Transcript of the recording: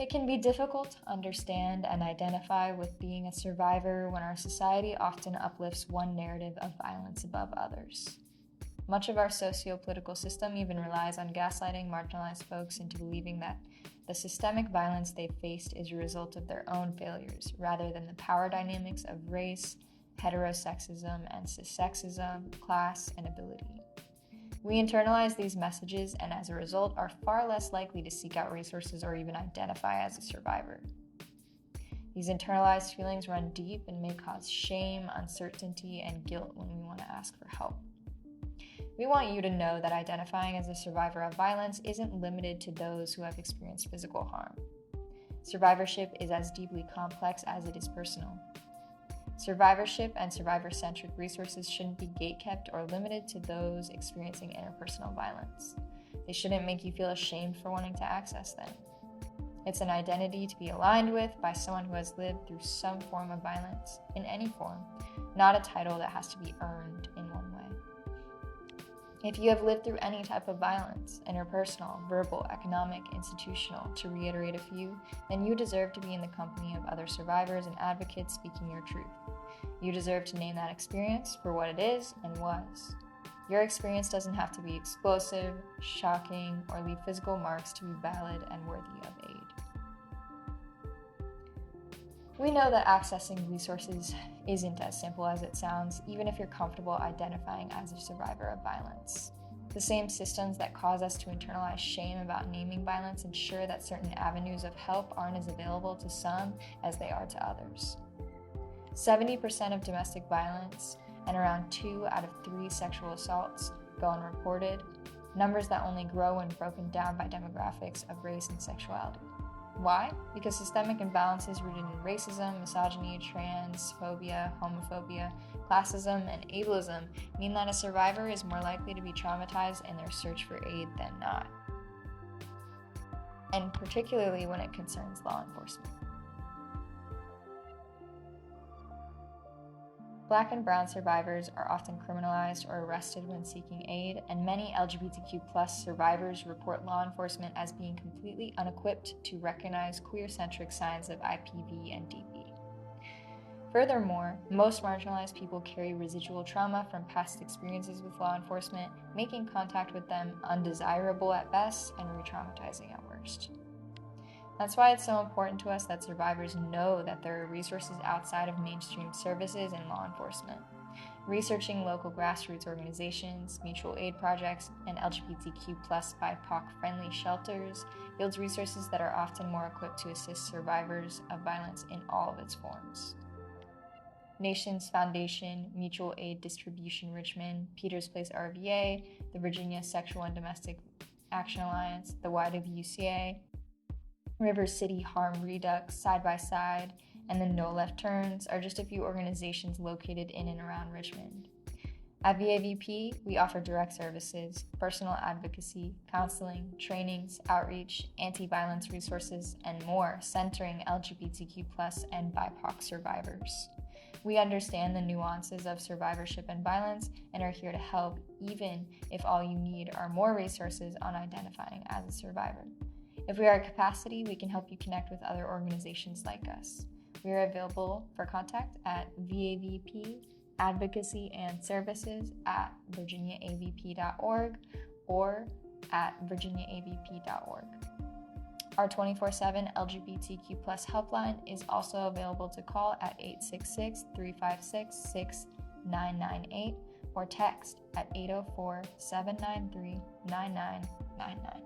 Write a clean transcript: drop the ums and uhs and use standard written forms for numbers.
It can be difficult to understand and identify with being a survivor when our society often uplifts one narrative of violence above others. Much of our socio-political system even relies on gaslighting marginalized folks into believing that the systemic violence they've faced is a result of their own failures, rather than the power dynamics of race, heterosexism, and cissexism, class, and ability. We internalize these messages and as a result are far less likely to seek out resources or even identify as a survivor. These internalized feelings run deep and may cause shame, uncertainty, and guilt when we want to ask for help. We want you to know that identifying as a survivor of violence isn't limited to those who have experienced physical harm. Survivorship is as deeply complex as it is personal. Survivorship and survivor-centric resources shouldn't be gatekept or limited to those experiencing interpersonal violence. They shouldn't make you feel ashamed for wanting to access them. It's an identity to be aligned with by someone who has lived through some form of violence, in any form, not a title that has to be earned in one way. If you have lived through any type of violence, interpersonal, verbal, economic, institutional, to reiterate a few, then you deserve to be in the company of other survivors and advocates speaking your truth. You deserve to name that experience for what it is and was. Your experience doesn't have to be explosive, shocking, or leave physical marks to be valid and worthy of aid. We know that accessing resources isn't as simple as it sounds, even if you're comfortable identifying as a survivor of violence. The same systems that cause us to internalize shame about naming violence ensure that certain avenues of help aren't as available to some as they are to others. 70% of domestic violence and around 2 out of 3 sexual assaults go unreported, numbers that only grow when broken down by demographics of race and sexuality. Why? Because systemic imbalances rooted in racism, misogyny, transphobia, homophobia, classism, and ableism mean that a survivor is more likely to be traumatized in their search for aid than not, and particularly when it concerns law enforcement. Black and brown survivors are often criminalized or arrested when seeking aid, and many LGBTQ+ survivors report law enforcement as being completely unequipped to recognize queer-centric signs of IPV and DV. Furthermore, most marginalized people carry residual trauma from past experiences with law enforcement, making contact with them undesirable at best and re-traumatizing at worst. That's why it's so important to us that survivors know that there are resources outside of mainstream services and law enforcement. Researching local grassroots organizations, mutual aid projects, and LGBTQ+ BIPOC-friendly shelters yields resources that are often more equipped to assist survivors of violence in all of its forms. Nations Foundation, Mutual Aid Distribution Richmond, Peters Place RVA, the Virginia Sexual and Domestic Action Alliance, the YWCA, River City Harm Redux, Side by Side, and the No Left Turns are just a few organizations located in and around Richmond. At VAVP, we offer direct services, personal advocacy, counseling, trainings, outreach, anti-violence resources, and more centering LGBTQ+ and BIPOC survivors. We understand the nuances of survivorship and violence and are here to help, even if all you need are more resources on identifying as a survivor. If we are at capacity, we can help you connect with other organizations like us. We are available for contact at VAVP Advocacy and Services at virginiaavp.org or at virginiaavp.org. Our 24/7 LGBTQ+ helpline is also available to call at 866-356-6998 or text at 804-793-9999.